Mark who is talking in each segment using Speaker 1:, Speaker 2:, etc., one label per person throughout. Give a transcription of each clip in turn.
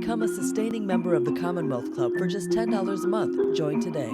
Speaker 1: Become a sustaining member of the Commonwealth Club for just $10 a month. Join today.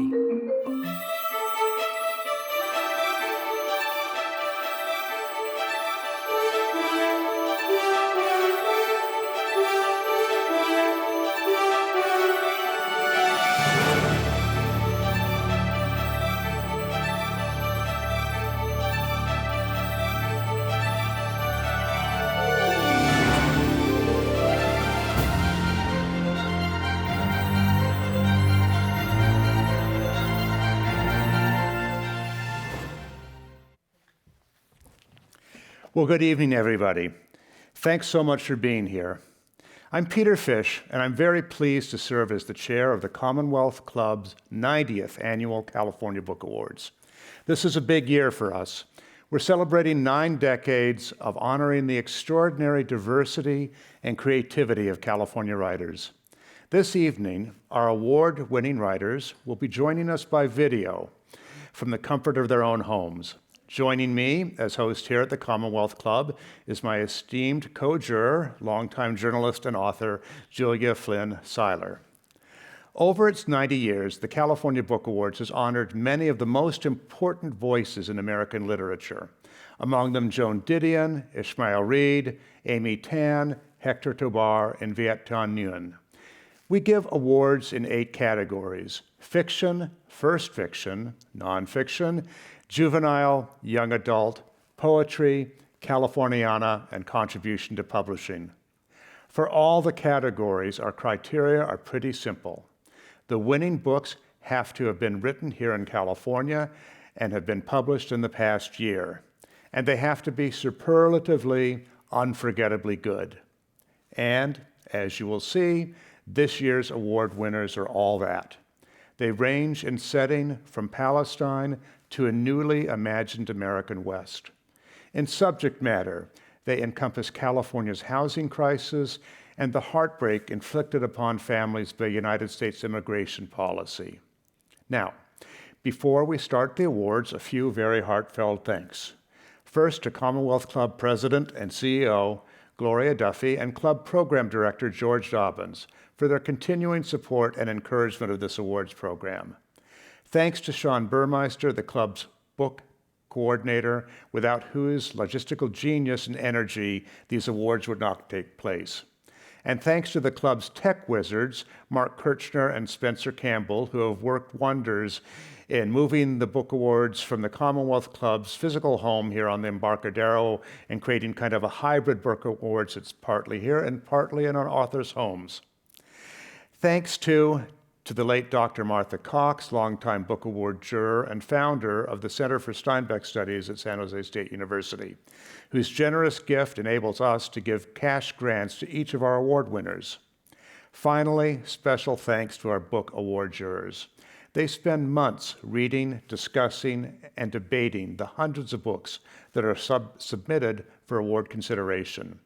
Speaker 2: Well, good evening, everybody. Thanks so much for being here. I'm Peter Fish, and I'm very pleased to serve as the chair of the Commonwealth Club's 90th Annual California Book Awards. This is a big year for us. We're celebrating 9 decades of honoring the extraordinary diversity and creativity of California writers. This evening, our award-winning writers will be joining us by video from the comfort of their own homes. Joining me as host here at the Commonwealth Club is my esteemed co-juror, longtime journalist and author, Julia Flynn Seiler. Over its 90 years, the California Book Awards has honored many of the most important voices in American literature. Among them, Joan Didion, Ishmael Reed, Amy Tan, Hector Tobar, and Viet Thanh Nguyen. We give awards in 8 categories: fiction, first fiction, nonfiction, juvenile, young adult, poetry, Californiana, and contribution to publishing. For all the categories, our criteria are pretty simple. The winning books have to have been written here in California and have been published in the past year. And they have to be superlatively, unforgettably good. And, as you will see, this year's award winners are all that. They range in setting from Palestine to a newly imagined American West. In subject matter, they encompass California's housing crisis and the heartbreak inflicted upon families by United States immigration policy. Now, before we start the awards, a few very heartfelt thanks. First, to Commonwealth Club President and CEO Gloria Duffy and Club Program Director George Dobbins for their continuing support and encouragement of this awards program. Thanks to Sean Burmeister, the club's book coordinator, without whose logistical genius and energy these awards would not take place. And thanks to the club's tech wizards, Mark Kirchner and Spencer Campbell, who have worked wonders in moving the book awards from the Commonwealth Club's physical home here on the Embarcadero and creating kind of a hybrid book awards that's partly here and partly in our authors' homes. Thanks to the late Dr. Martha Cox, longtime book award juror and founder of the Center for Steinbeck Studies at San Jose State University, whose generous gift enables us to give cash grants to each of our award winners. Finally, special thanks to our book award jurors. They spend months reading, discussing, and debating the hundreds of books that are submitted for award consideration.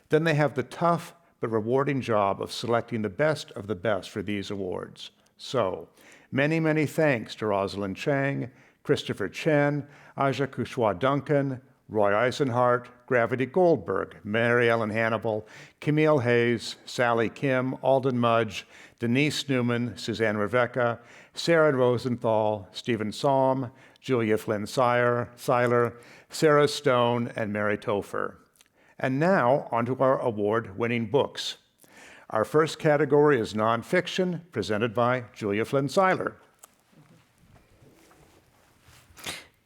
Speaker 2: Then they have the tough but rewarding job of selecting the best of the best for these awards. So, many, many thanks to Rosalind Chang, Christopher Chen, Aja Kushwa-Duncan, Roy Eisenhart, Gravity Goldberg, Mary Ellen Hannibal, Camille Hayes, Sally Kim, Alden Mudge, Denise Newman, Suzanne Rebecca, Sarah Rosenthal, Stephen Salm, Julia Flynn Seiler, Sarah Stone, and Mary Topher. And now, onto our award-winning books. Our first category is nonfiction, presented by Julia Flynn Seiler.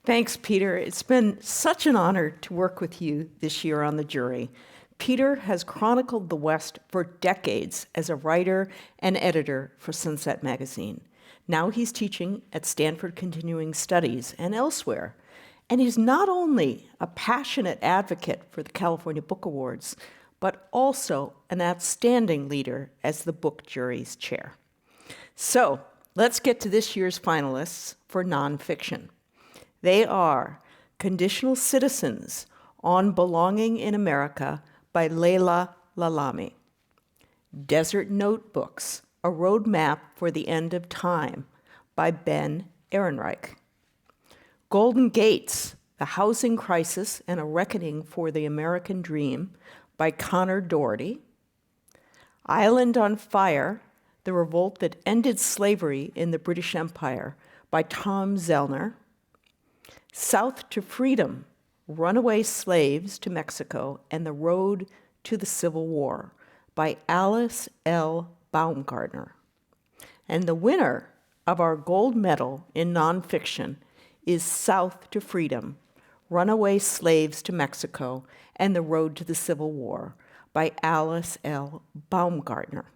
Speaker 3: Thanks, Peter. It's been such an honor to work with you this year on the jury. Peter has chronicled the West for decades as a writer and editor for Sunset Magazine. Now he's teaching at Stanford Continuing Studies and elsewhere. And he's not only a passionate advocate for the California Book Awards, but also an outstanding leader as the book jury's chair. So let's get to this year's finalists for nonfiction. They are Conditional Citizens on Belonging in America by Leila Lalami, Desert Notebooks, A Roadmap for the End of Time by Ben Ehrenreich, Golden Gates, The Housing Crisis and a Reckoning for the American Dream by Connor Doherty, Island on Fire, The Revolt That Ended Slavery in the British Empire by Tom Zellner. South to Freedom, Runaway Slaves to Mexico and the Road to the Civil War by Alice L. Baumgartner. And the winner of our gold medal in nonfiction is South to Freedom, Runaway Slaves to Mexico and the Road to the Civil War by Alice L. Baumgartner.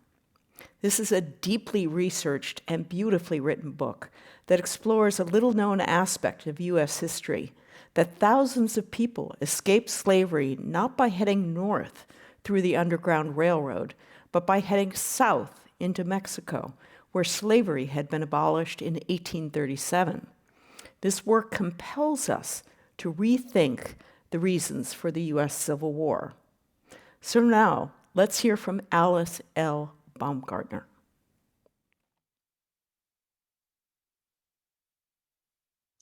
Speaker 3: This is a deeply researched and beautifully written book that explores a little-known aspect of U.S. history, that thousands of people escaped slavery not by heading north through the Underground Railroad, but by heading south into Mexico, where slavery had been abolished in 1837. This work compels us to rethink the reasons for the U.S. Civil War. So now, let's hear from Alice L. Baumgartner.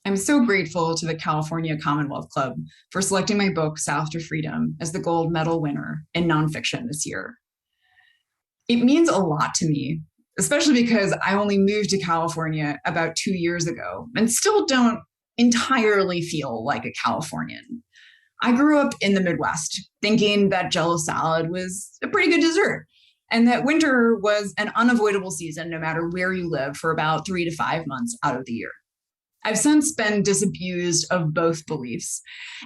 Speaker 4: I'm so grateful to the California Commonwealth Club for selecting my book, South to Freedom, as the gold medal winner in nonfiction this year. It means a lot to me, especially because I only moved to California about 2 years ago and still don't entirely feel like a Californian. I grew up in the Midwest thinking that Jell-O salad was a pretty good dessert and that winter was an unavoidable season no matter where you live for about 3 to 5 months out of the year. I've since been disabused of both beliefs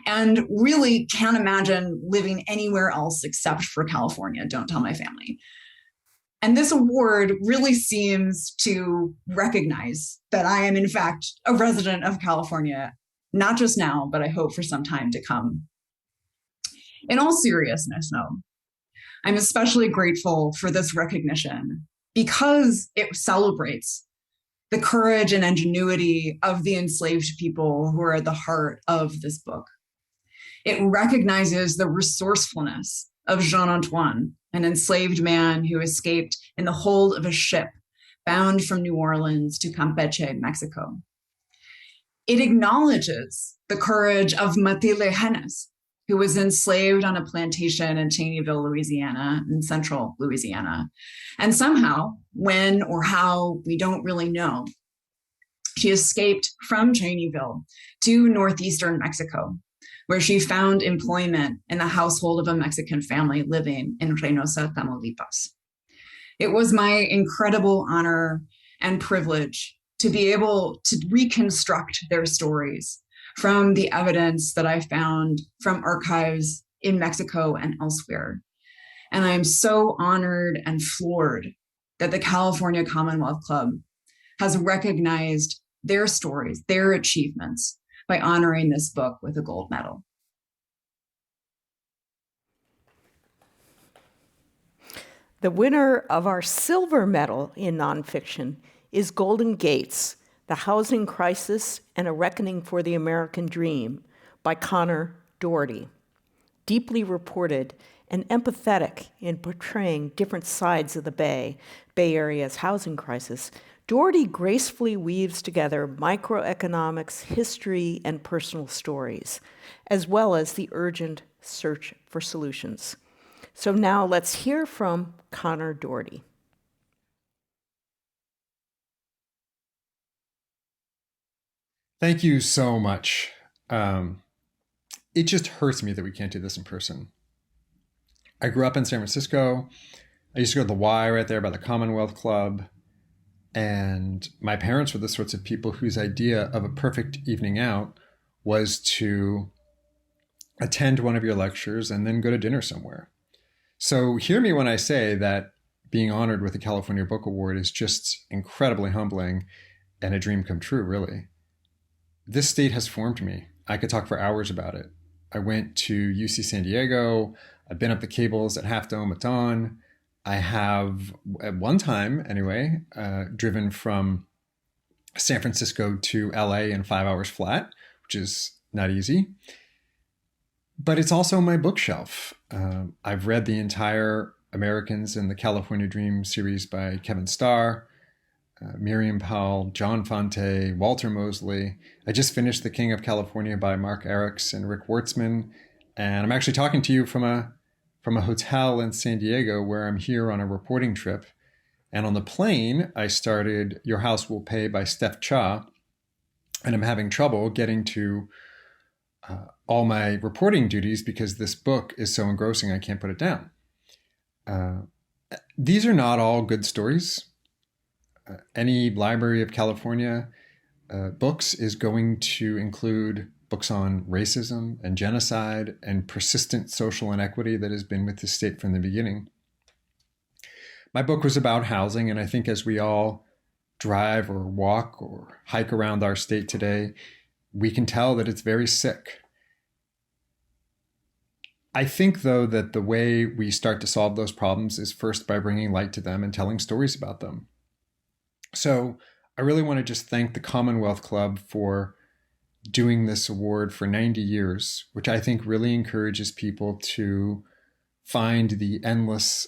Speaker 4: and really can't imagine living anywhere else except for California. Don't tell my family. And this award really seems to recognize that I am, in fact, a resident of California, not just now, but I hope for some time to come. In all seriousness, though, I'm especially grateful for this recognition because it celebrates the courage and ingenuity of the enslaved people who are at the heart of this book. It recognizes the resourcefulness of Jean Antoine, an enslaved man who escaped in the hold of a ship bound from New Orleans to Campeche, Mexico. It acknowledges the courage of Matilde Hennes, who was enslaved on a plantation in Cheneyville, Louisiana, in central Louisiana. And somehow, when or how, we don't really know, she escaped from Cheneyville to northeastern Mexico, where she found employment in the household of a Mexican family living in Reynosa, Tamaulipas. It was my incredible honor and privilege to be able to reconstruct their stories from the evidence that I found from archives in Mexico and elsewhere. And I'm so honored and floored that the California Commonwealth Club has recognized their stories, their achievements, by honoring this book with a gold medal.
Speaker 3: The winner of our silver medal in nonfiction is Golden Gates, The Housing Crisis and a Reckoning for the American Dream by Connor Doherty. Deeply reported and empathetic in portraying different sides of the Bay Area's housing crisis, Doherty gracefully weaves together microeconomics, history, and personal stories, as well as the urgent search for solutions. So now let's hear from Connor Doherty.
Speaker 5: Thank you so much. It just hurts me that we can't do this in person. I grew up in San Francisco. I used to go to the Y right there by the Commonwealth Club. And my parents were the sorts of people whose idea of a perfect evening out was to attend one of your lectures and then go to dinner somewhere. So hear me when I say that being honored with the California Book Award is just incredibly humbling and a dream come true, really. This state has formed me. I could talk for hours about it. I went to UC San Diego. I've been up the cables at Half Dome at dawn. I have, at one time anyway, driven from San Francisco to LA in 5 hours flat, which is not easy. But it's also my bookshelf. I've read the entire Americans in the California Dream series by Kevin Starr, Miriam Powell, John Fante, Walter Mosley. I just finished The King of California by Mark Eriks and Rick Wartzman. And I'm actually talking to you from a from a hotel in San Diego where I'm here on a reporting trip. And on the plane, I started Your House Will Pay by Steph Cha, and I'm having trouble getting to all my reporting duties because this book is so engrossing I can't put it down. These are not all good stories. Any Library of California books is going to include books on racism and genocide and persistent social inequity that has been with the state from the beginning. My book was about housing, and I think as we all drive or walk or hike around our state today, we can tell that it's very sick. I think, though, that the way we start to solve those problems is first by bringing light to them and telling stories about them. So I really want to just thank the Commonwealth Club for doing this award for 90 years, which I think really encourages people to find the endless,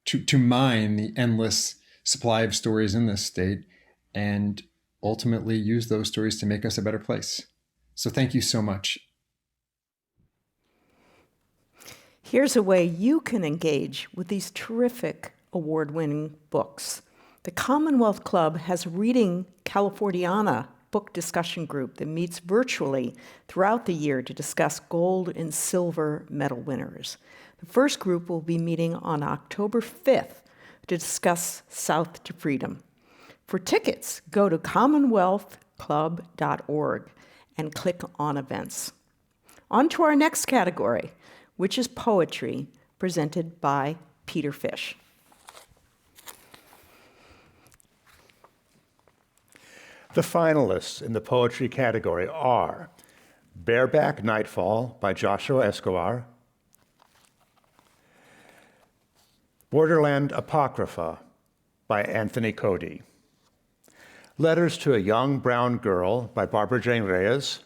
Speaker 5: to mine the endless supply of stories in this state and ultimately use those stories to make us a better place. So thank you so much.
Speaker 3: Here's a way you can engage with these terrific award-winning books. The Commonwealth Club has a Reading Californiana book discussion group that meets virtually throughout the year to discuss gold and silver medal winners. The first group will be meeting on October 5th to discuss South to Freedom. For tickets, go to commonwealthclub.org and click on events. On to our next category, which is poetry, presented by Peter Fish.
Speaker 2: The finalists in the poetry category are Bareback Nightfall by Joshua Escobar, Borderland Apocrypha by Anthony Cody, Letters to a Young Brown Girl by Barbara Jane Reyes,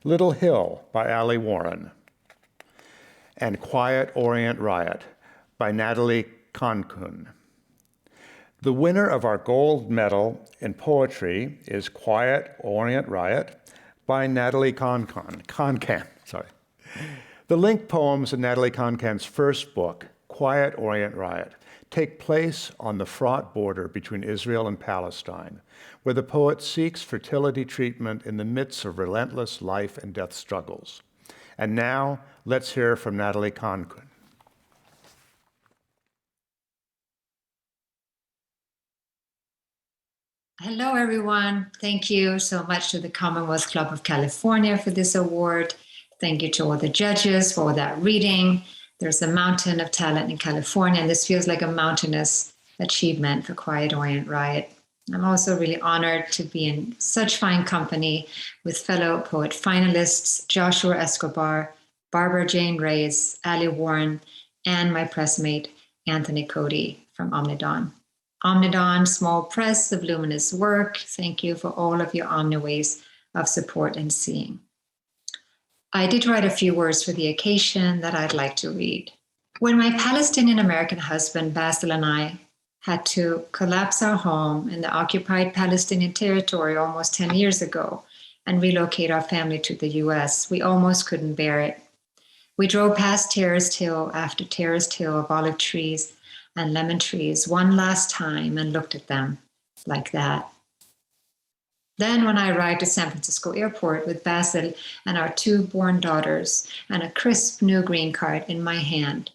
Speaker 2: Little Hill by Ali Warren, and Quiet Orient Riot by Natalie Konkun. The winner of our gold medal in poetry is Quiet Orient Riot by Natalie Konkan. The Link poems in Natalie Konkan's first book, Quiet Orient Riot, take place on the fraught border between Israel and Palestine, where the poet seeks fertility treatment in the midst of relentless life and death struggles. And now, let's hear from Natalie Konkun.
Speaker 6: Hello, everyone. Thank you so much to the Commonwealth Club of California for this award. Thank you to all the judges for all that reading. There's a mountain of talent in California, and this feels like a mountainous achievement for Quiet Orient Riot. I'm also really honored to be in such fine company with fellow poet finalists Joshua Escobar, Barbara Jane Reyes, Ali Warren, and my pressmate, Anthony Cody from Omnidon. Omnidon, small press of luminous work. Thank you for all of your omniways of support and seeing. I did write a few words for the occasion that I'd like to read. When my Palestinian-American husband, Basil, and I had to collapse our home in the occupied Palestinian territory almost 10 years ago and relocate our family to the US, we almost couldn't bear it. We drove past terraced hill after terraced hill of olive trees and lemon trees one last time and looked at them like that. Then when I arrived at San Francisco Airport with Basil and our 2 born daughters and a crisp new green card in my hand,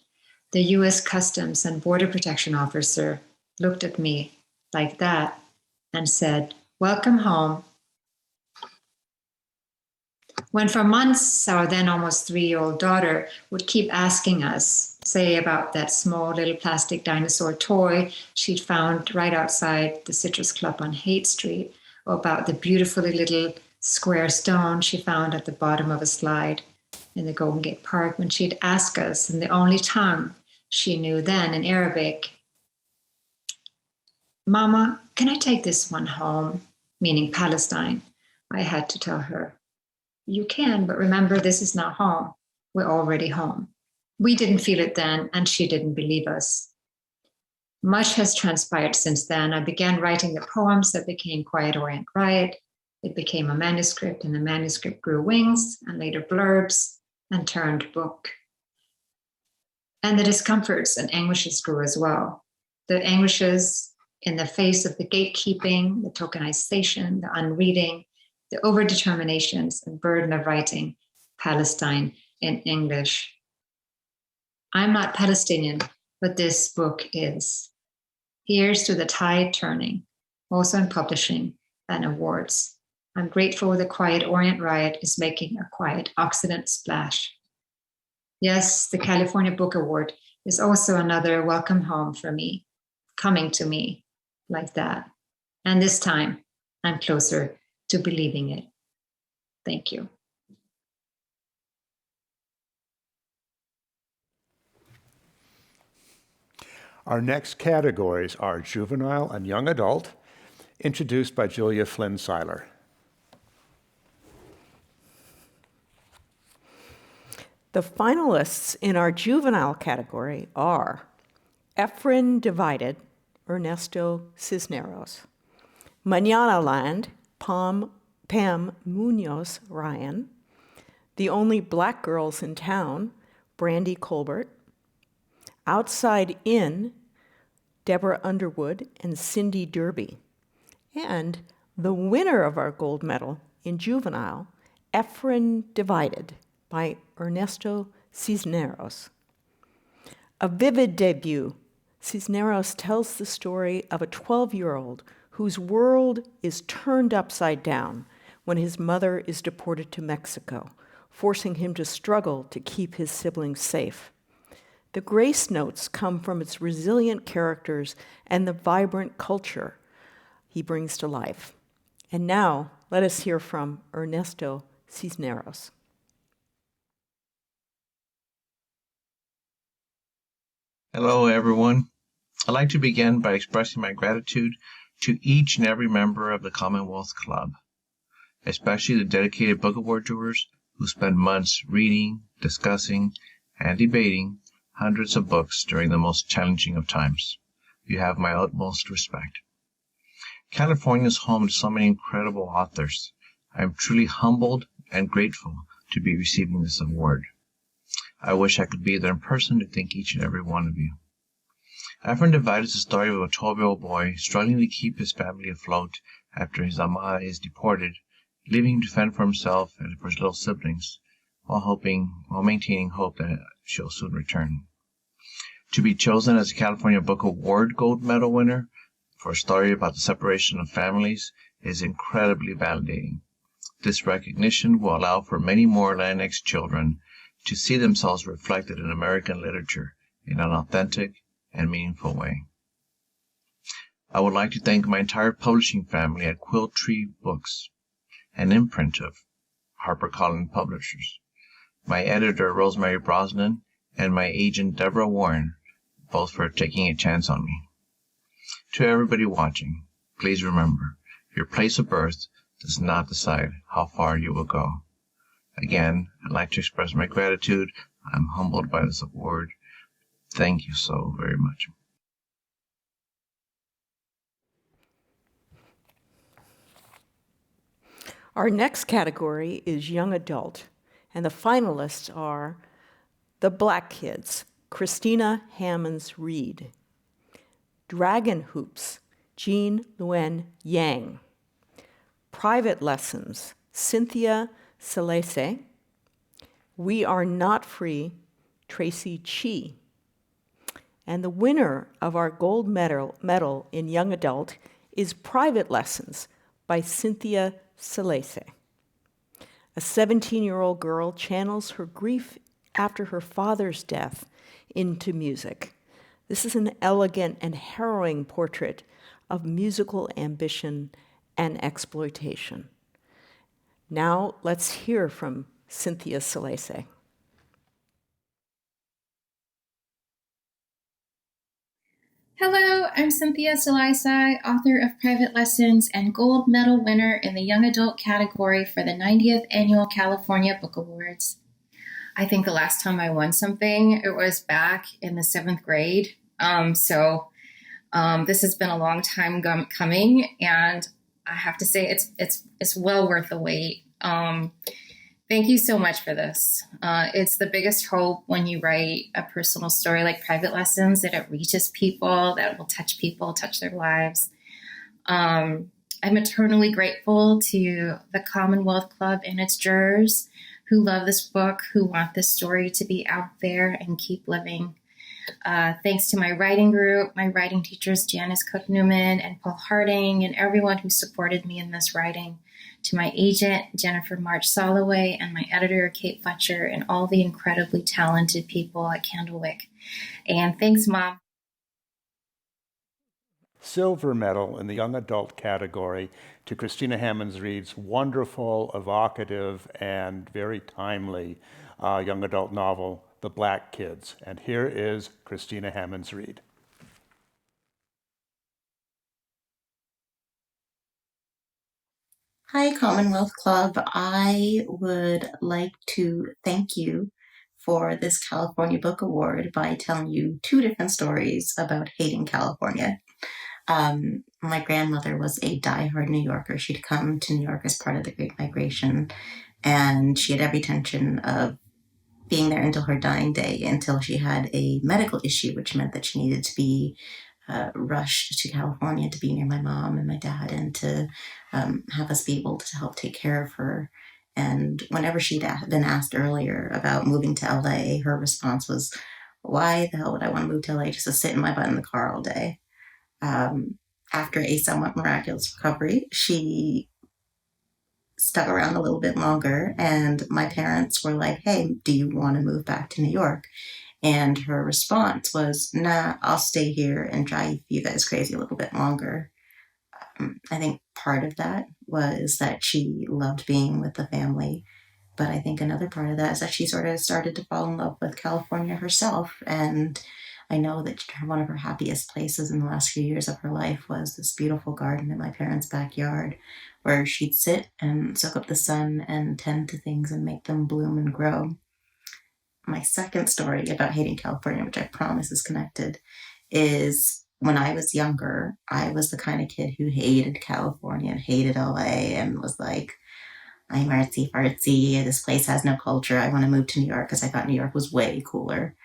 Speaker 6: the US Customs and Border Protection officer looked at me like that and said, "Welcome home." When for months our then almost 3-year-old daughter would keep asking us, say about that small little plastic dinosaur toy she'd found right outside the Citrus Club on Haight Street, or about the beautifully little square stone she found at the bottom of a slide in the Golden Gate Park, when she'd ask us in the only tongue she knew then, in Arabic, "Mama, can I take this one home?" meaning Palestine. I had to tell her, "You can, but remember, this is not home. We're already home." We didn't feel it then, and she didn't believe us. Much has transpired since then. I began writing the poems that became Quiet Orient Riot. It became a manuscript, and the manuscript grew wings, and later blurbs, and turned book. And the discomforts and anguishes grew as well. The anguishes in the face of the gatekeeping, the tokenization, the unreading, the overdeterminations and burden of writing Palestine in English. I'm not Palestinian, but this book is. Here's to the tide turning, also in publishing and awards. I'm grateful the Quiet Orient Riot is making a quiet Occident splash. Yes, the California Book Award is also another welcome home for me, coming to me like that. And this time, I'm closer to believing it. Thank you.
Speaker 2: Our next categories are juvenile and young adult, introduced by Julia Flynn Seiler.
Speaker 3: The finalists in our juvenile category are Efren Divided, Ernesto Cisneros; Mañana Land, Pam Munoz Ryan; The Only Black Girls in Town, Brandy Colbert; Outside In, Deborah Underwood and Cindy Derby; and the winner of our gold medal in juvenile, Efren Divided, by Ernesto Cisneros. A vivid debut, Cisneros tells the story of a 12-year-old whose world is turned upside down when his mother is deported to Mexico, forcing him to struggle to keep his siblings safe. The grace notes come from its resilient characters and the vibrant culture he brings to life. And now, let us hear from Ernesto Cisneros.
Speaker 7: Hello, everyone. I'd like to begin by expressing my gratitude to each and every member of the Commonwealth Club, especially the dedicated book award doers who spend months reading, discussing, and debating hundreds of books during the most challenging of times. You have my utmost respect. California is home to so many incredible authors. I am truly humbled and grateful to be receiving this award. I wish I could be there in person to thank each and every one of you. Efren Divided is the story of a 12-year-old boy struggling to keep his family afloat after his ama is deported, leaving him to fend for himself and for his little siblings, while maintaining hope that she'll soon return. To be chosen as a California Book Award Gold Medal winner for a story about the separation of families is incredibly validating. This recognition will allow for many more Latinx children to see themselves reflected in American literature in an authentic and meaningful way. I would like to thank my entire publishing family at Quill Tree Books, an imprint of HarperCollins Publishers, my editor Rosemary Brosnan, and my agent Deborah Warren, both for taking a chance on me. To everybody watching, please remember, your place of birth does not decide how far you will go. Again, I'd like to express my gratitude. I'm humbled by this award. Thank you so very much.
Speaker 3: Our next category is young adult, and the finalists are The Black Kids, Christina Hammonds Reed; Dragon Hoops, Jean Luen Yang; Private Lessons, Cynthia Salese; We Are Not Free, Tracy Chi. And the winner of our gold medal in young adult is Private Lessons by Cynthia Salese. A 17-year-old girl channels her grief after her father's death into music. This is an elegant and harrowing portrait of musical ambition and exploitation. Now let's hear from Cynthia Salese.
Speaker 8: Hello, I'm Cynthia Salese, author of Private Lessons and gold medal winner in the young adult category for the 90th Annual California Book Awards. I think the last time I won something, it was back in the 7th grade. This has been a long time coming, and I have to say it's well worth the wait. Thank you so much for this. It's the biggest hope when you write a personal story like Private Lessons, that it reaches people, that it will touch people, touch their lives. I'm eternally grateful to the Commonwealth Club and its jurors who love this book, who want this story to be out there and keep living. Thanks to my writing group, my writing teachers, Janice Cook-Newman and Paul Harding, and everyone who supported me in this writing. To my agent, Jennifer March Soloway, and my editor, Kate Fletcher, and all the incredibly talented people at Candlewick. And thanks, Mom.
Speaker 2: Silver medal in the young adult category to Christina Hammonds-Reed's wonderful, evocative, and very timely young adult novel, The Black Kids. And here is Christina Hammonds-Reed.
Speaker 9: Hi, Commonwealth Club. I would like to thank you for this California Book Award by telling you two different stories about hating California. My grandmother was a diehard New Yorker. She'd come to New York as part of the Great Migration, and she had every intention of being there until her dying day, until she had a medical issue, which meant that she needed to be rushed to California to be near my mom and my dad and to have us be able to help take care of her. And whenever she'd been asked earlier about moving to LA, her response was, why the hell would I want to move to LA just to sit in my butt in the car all day? After a somewhat miraculous recovery, she stuck around a little bit longer, and my parents were like, hey, do you want to move back to New York? And her response was, nah, I'll stay here and drive you guys crazy a little bit longer. I think part of that was that she loved being with the family. But I think another part of that is that she sort of started to fall in love with California herself. And I know that one of her happiest places in the last few years of her life was this beautiful garden in my parents' backyard, where she'd sit and soak up the sun and tend to things and make them bloom and grow. My second story about hating California, which I promise is connected, is when I was younger, I was the kind of kid who hated California and hated LA and was like, I'm artsy fartsy, this place has no culture, I want to move to New York because I thought New York was way cooler.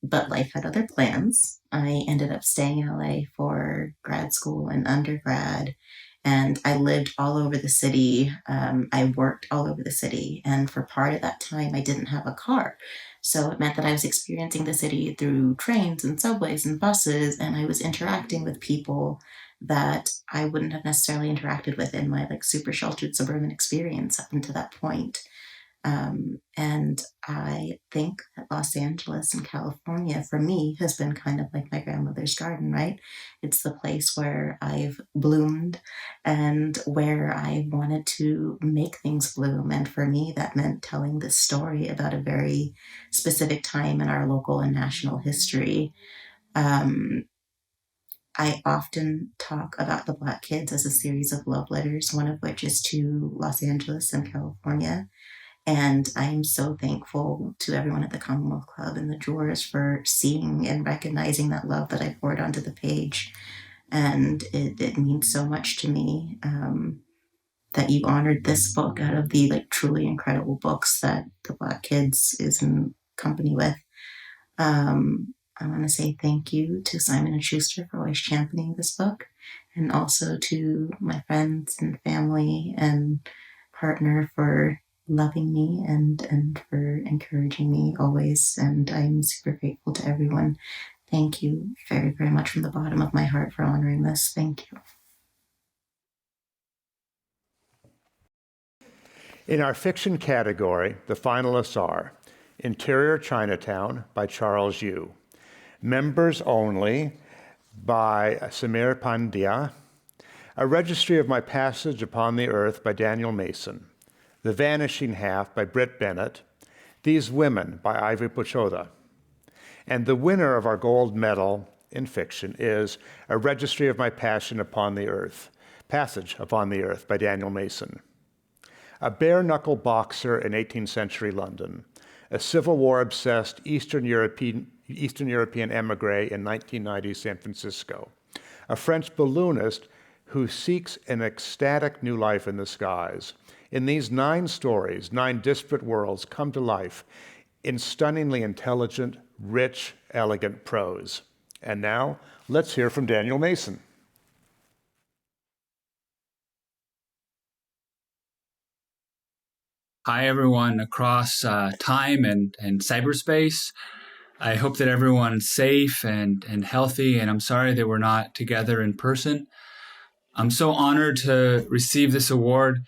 Speaker 9: But life had other plans. I ended up staying in LA for grad school and undergrad. And I lived all over the city. I worked all over the city. And for part of that time, I didn't have a car. So it meant that I was experiencing the city through trains and subways and buses. And I was interacting with people that I wouldn't have necessarily interacted with in my super sheltered suburban experience up until that point. And I think that Los Angeles and California, for me, has been kind of like my grandmother's garden, right? It's the place where I've bloomed and where I wanted to make things bloom. And for me, that meant telling this story about a very specific time in our local and national history. I often talk about The Black Kids as a series of love letters, one of which is to Los Angeles and California. And I'm so thankful to everyone at the Commonwealth Club and the jurors for seeing and recognizing that love that I poured onto the page. And it means so much to me that you honored this book out of the truly incredible books that The Black Kids is in company with. I want to say thank you to Simon & Schuster for always championing this book, and also to my friends and family and partner for loving me and for encouraging me always. And I'm super grateful to everyone. Thank you very, very much from the bottom of my heart for honoring this. Thank you.
Speaker 2: In our fiction category, the finalists are Interior Chinatown by Charles Yu, Members Only by Samir Pandya, A Registry of My Passage Upon the Earth by Daniel Mason, The Vanishing Half by Britt Bennett, These Women by Ivy Pochoda. And the winner of our gold medal in fiction is A Registry of My Passage Upon the Earth by Daniel Mason. A bare-knuckle boxer in 18th century London, a Civil War-obsessed Eastern European emigre in 1990 San Francisco, a French balloonist who seeks an ecstatic new life in the skies, In these 9 stories, 9 disparate worlds come to life in stunningly intelligent, rich, elegant prose. And now, let's hear from Daniel Mason.
Speaker 10: Hi, everyone across time and cyberspace. I hope that everyone's safe and healthy, and I'm sorry that we're not together in person. I'm so honored to receive this award.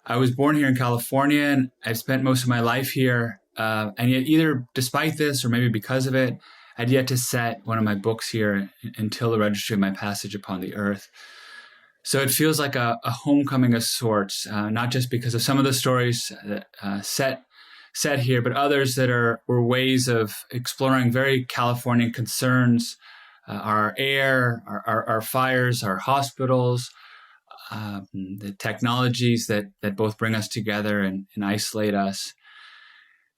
Speaker 10: I was born here in California, and I've spent most of my life here, and yet either despite this or maybe because of it, I'd yet to set one of my books here until the registry of my passage upon the earth. So it feels like a homecoming of sorts, not just because of some of the stories set here, but others that were ways of exploring very Californian concerns, our air, our fires, our hospitals, the technologies that both bring us together and isolate us.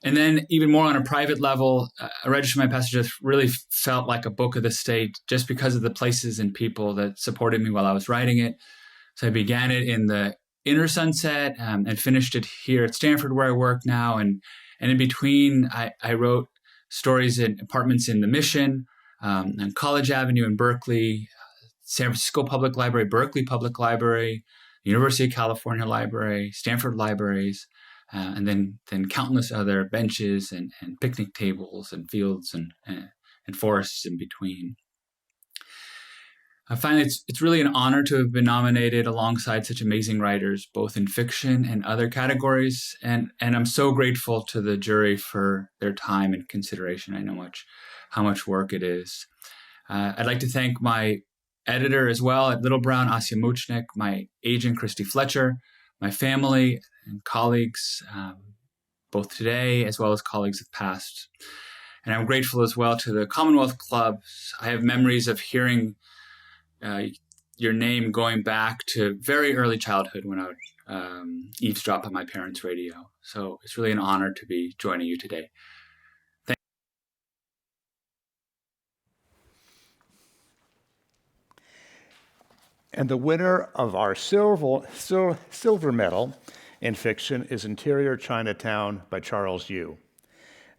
Speaker 10: And then even more on a private level, A Registry of My Passage really felt like a book of the state just because of the places and people that supported me while I was writing it. So I began it in the inner Sunset and finished it here at Stanford, where I work now. And in between, I wrote stories in apartments in the Mission, on College Avenue in Berkeley, San Francisco Public Library, Berkeley Public Library, University of California Library, Stanford Libraries, and then countless other benches and picnic tables and fields and forests in between. Finally, it's really an honor to have been nominated alongside such amazing writers, both in fiction and other categories. And I'm so grateful to the jury for their time and consideration. I know how much work it is. I'd like to thank my editor as well at Little Brown, Asya Muchnik, my agent, Christy Fletcher, my family and colleagues, both today as well as colleagues of past. And I'm grateful as well to the Commonwealth Clubs. I have memories of hearing your name going back to very early childhood when I would eavesdrop on my parents' radio. So it's really an honor to be joining you today.
Speaker 2: And the winner of our silver medal in fiction is Interior Chinatown by Charles Yu.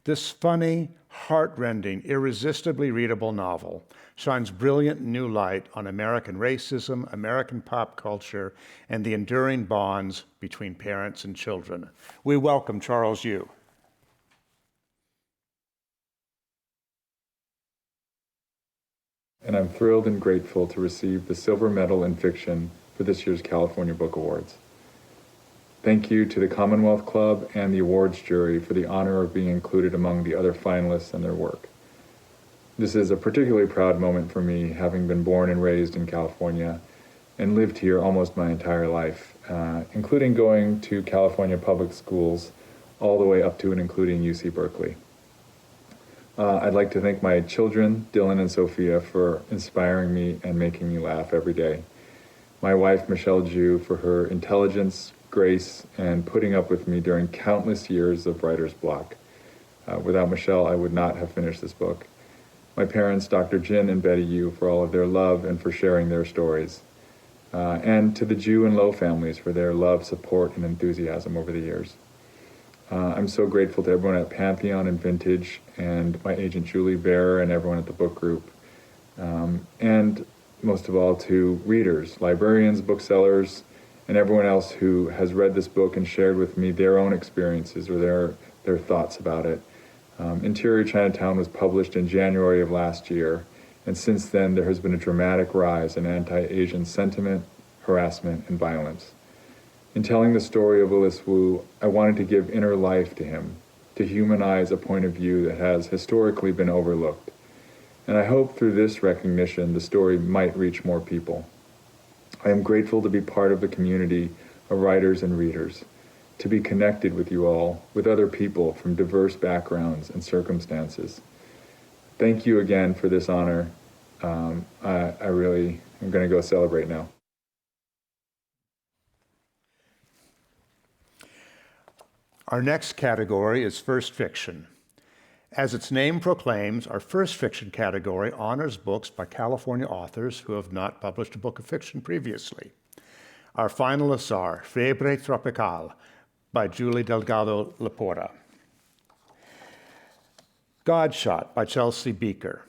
Speaker 2: This funny, heartrending, irresistibly readable novel shines brilliant new light on American racism, American pop culture, and the enduring bonds between parents and children. We welcome Charles Yu.
Speaker 11: And I'm thrilled and grateful to receive the Silver Medal in Fiction for this year's California Book Awards. Thank you to the Commonwealth Club and the awards jury for the honor of being included among the other finalists and their work. This is a particularly proud moment for me, having been born and raised in California and lived here almost my entire life, including going to California public schools all the way up to and including UC Berkeley. I'd like to thank my children, Dylan and Sophia, for inspiring me and making me laugh every day. My wife, Michelle Ju, for her intelligence, grace, and putting up with me during countless years of writer's block. Without Michelle, I would not have finished this book. My parents, Dr. Jin and Betty Yu, for all of their love and for sharing their stories. And to the Ju and Low families for their love, support, and enthusiasm over the years. I'm so grateful to everyone at Pantheon and Vintage and my agent Julie Bear and everyone at the book group. And most of all to readers, librarians, booksellers, and everyone else who has read this book and shared with me their own experiences or their thoughts about it. Interior Chinatown was published in January of last year, and since then there has been a dramatic rise in anti-Asian sentiment, harassment, and violence. In telling the story of Willis Wu, I wanted to give inner life to him, to humanize a point of view that has historically been overlooked. And I hope through this recognition the story might reach more people. I am grateful to be part of the community of writers and readers, to be connected with you all, with other people from diverse backgrounds and circumstances. Thank you again for this honor. I really am going to go celebrate now.
Speaker 2: Our next category is First Fiction. As its name proclaims, our First Fiction category honors books by California authors who have not published a book of fiction previously. Our finalists are Fiebre Tropical by Julie Delgado Laporta. Godshot by Chelsea Beaker.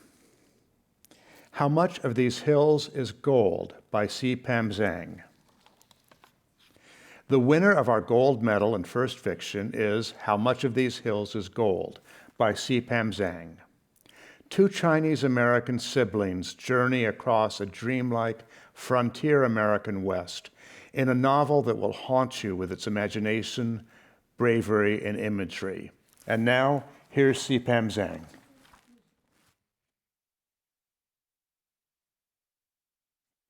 Speaker 2: How Much of These Hills is Gold by C. Pam Zhang. The winner of our gold medal in first fiction is How Much of These Hills is Gold by C. Pam Zhang. Two Chinese-American siblings journey across a dreamlike frontier American West in a novel that will haunt you with its imagination, bravery, and imagery. And now, here's C. Pam Zhang.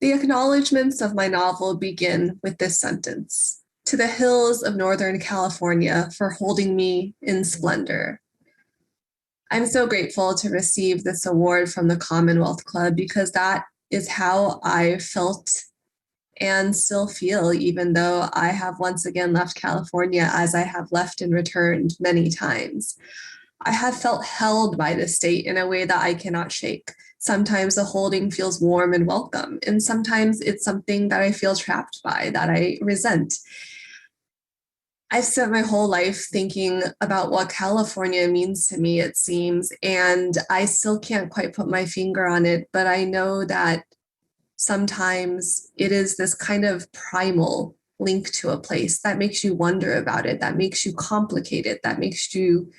Speaker 12: The acknowledgments of my novel begin with this sentence: "To the hills of Northern California for holding me in splendor." I'm so grateful to receive this award from the Commonwealth Club because that is how I felt and still feel, even though I have once again left California, as I have left and returned many times. I have felt held by the state in a way that I cannot shake. Sometimes the holding feels warm and welcome, and sometimes it's something that I feel trapped by, that I resent. I've spent my whole life thinking about what California means to me, it seems, and I still can't quite put my finger on it, but I know that sometimes it is this kind of primal link to a place that makes you wonder about it, that makes you complicate it, that makes you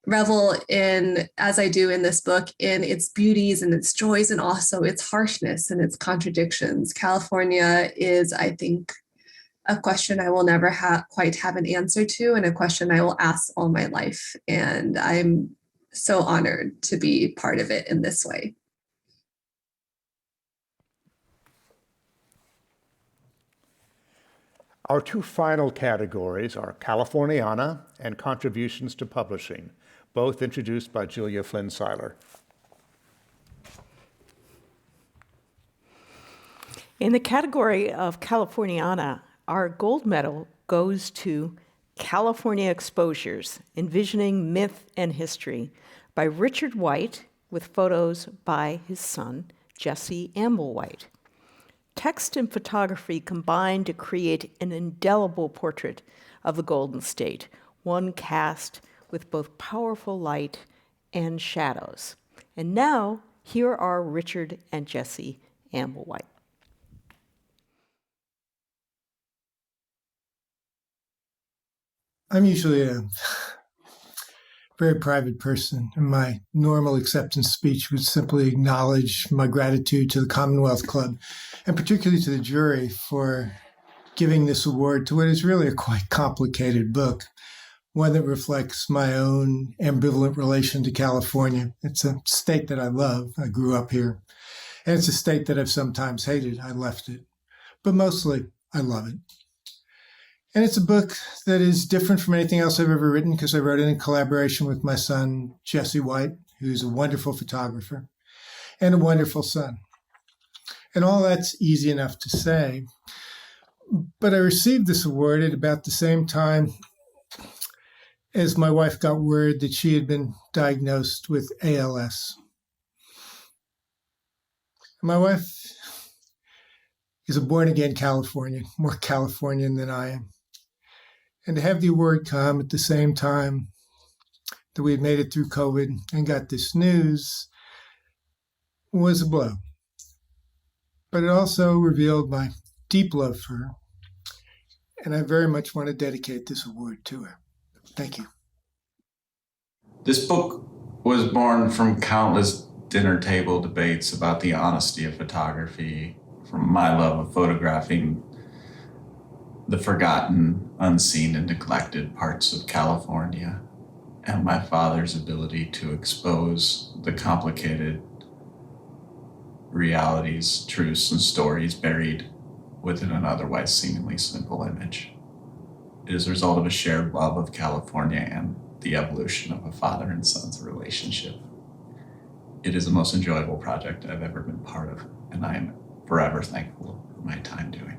Speaker 12: revel in, as I do in this book, in its beauties and its joys and also its harshness and its contradictions. California is, I think, a question I will never quite have an answer to, and a question I will ask all my life. And I'm so honored to be part of it in this way.
Speaker 2: Our two final categories are Californiana and Contributions to Publishing, both introduced by Julia Flynn Seiler.
Speaker 3: In the category of Californiana, our gold medal goes to California Exposures, Envisioning Myth and History by Richard White, with photos by his son, Jesse Amble-White. Text and photography combine to create an indelible portrait of the Golden State, one cast with both powerful light and shadows. And now, here are Richard and Jesse Amble-White.
Speaker 13: I'm usually a very private person, and my normal acceptance speech would simply acknowledge my gratitude to the Commonwealth Club, and particularly to the jury, for giving this award to what is really a quite complicated book, one that reflects my own ambivalent relation to California. It's a state that I love. I grew up here. And it's a state that I've sometimes hated. I left it. But mostly, I love it. And it's a book that is different from anything else I've ever written because I wrote it in collaboration with my son, Jesse White, who's a wonderful photographer and a wonderful son. And all that's easy enough to say. But I received this award at about the same time as my wife got word that she had been diagnosed with ALS. My wife is a born-again Californian, more Californian than I am. And to have the award come at the same time that we had made it through COVID and got this news was a blow. But it also revealed my deep love for her. And I very much want to dedicate this award to her. Thank you.
Speaker 14: This book was born from countless dinner table debates about the honesty of photography, from my love of photographing the forgotten, unseen, and neglected parts of California, and my father's ability to expose the complicated realities, truths, and stories buried within an otherwise seemingly simple image. It is a result of a shared love of California and the evolution of a father and son's relationship. It is the most enjoyable project I've ever been part of, and I am forever thankful for my time doing it.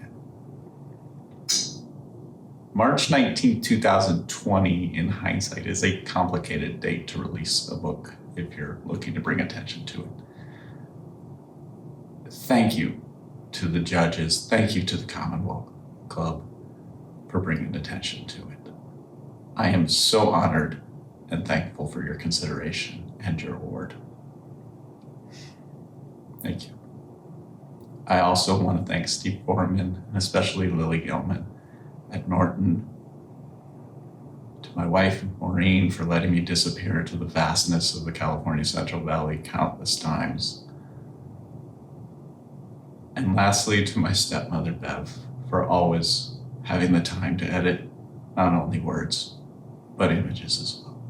Speaker 14: March 19, 2020, in hindsight, is a complicated date to release a book if you're looking to bring attention to it. Thank you to the judges. Thank you to the Commonwealth Club. for bringing attention to it. I am so honored and thankful for your consideration and your award. Thank you. I also want to thank Steve Borman and especially Lily Gilman at Norton, to my wife Maureen for letting me disappear into the vastness of the California Central Valley countless times. And lastly, to my stepmother Bev for always having the time to edit not only words, but images as well.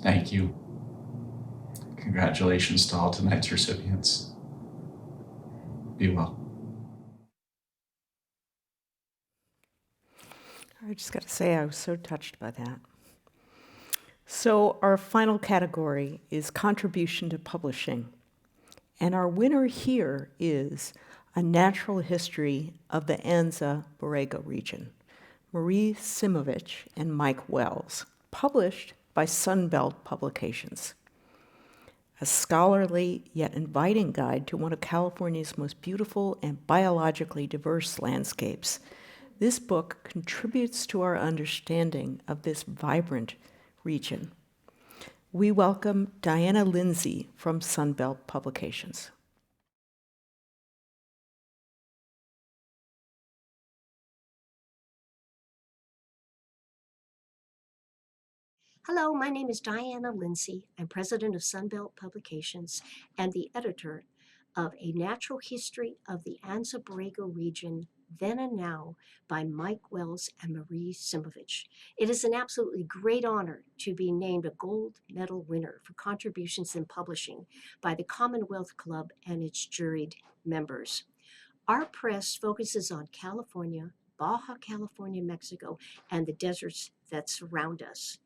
Speaker 14: Thank you. Congratulations to all tonight's recipients. Be well.
Speaker 3: I just got to say, I was so touched by that. So our final category is contribution to publishing. And our winner here is A Natural History of the Anza-Borrego Region, Marie Simovich and Mike Wells, published by Sunbelt Publications. A scholarly yet inviting guide to one of California's most beautiful and biologically diverse landscapes, this book contributes to our understanding of this vibrant region. We welcome Diana Lindsay from Sunbelt Publications.
Speaker 15: Hello, my name is Diana Lindsay. I'm president of Sunbelt Publications and the editor of A Natural History of the Anza-Borrego Region, Then and Now by Mike Wells and Marie Simovich. It is an absolutely great honor to be named a gold medal winner for contributions in publishing by the Commonwealth Club and its juried members. Our press focuses on California, Baja California, Mexico, and the deserts that surround us.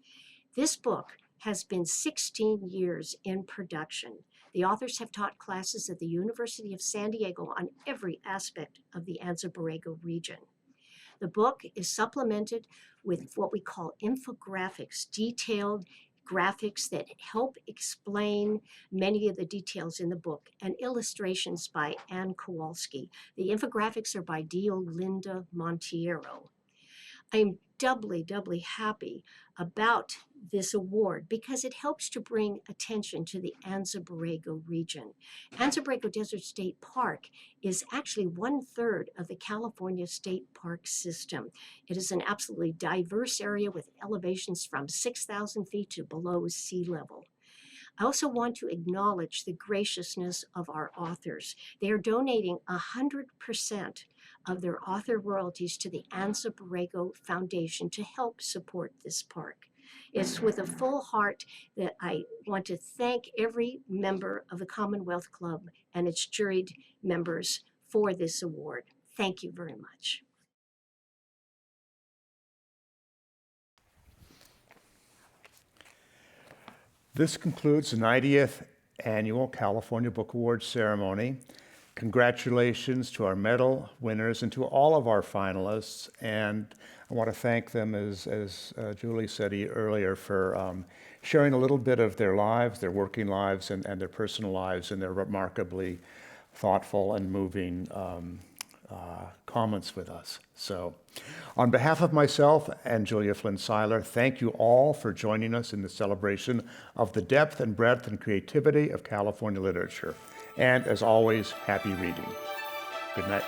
Speaker 15: This book has been 16 years in production. The authors have taught classes at the University of San Diego on every aspect of the Anza-Borrego region. The book is supplemented with what we call infographics, detailed graphics that help explain many of the details in the book, and illustrations by Ann Kowalski. The infographics are by Diolinda Monteiro. I'm doubly happy about this award because it helps to bring attention to the Anza-Borrego region. Anza-Borrego Desert State Park is actually 1/3 of the California State Park system. It is an absolutely diverse area with elevations from 6,000 feet to below sea level. I also want to acknowledge the graciousness of our authors. They are donating 100% of their author royalties to the Anza-Borrego Foundation to help support this park. It's with a full heart that I want to thank every member of the Commonwealth Club and its juried members for this award. Thank you very much.
Speaker 2: This concludes the 90th Annual California Book Awards ceremony. Congratulations to our medal winners and to all of our finalists. And I want to thank them, as Julie said earlier, for sharing a little bit of their lives, their working lives, and their personal lives, and their remarkably thoughtful and moving comments with us. So on behalf of myself and Julia Flynn Seiler, thank you all for joining us in the celebration of the depth and breadth and creativity of California literature. And as always, happy reading. Good night.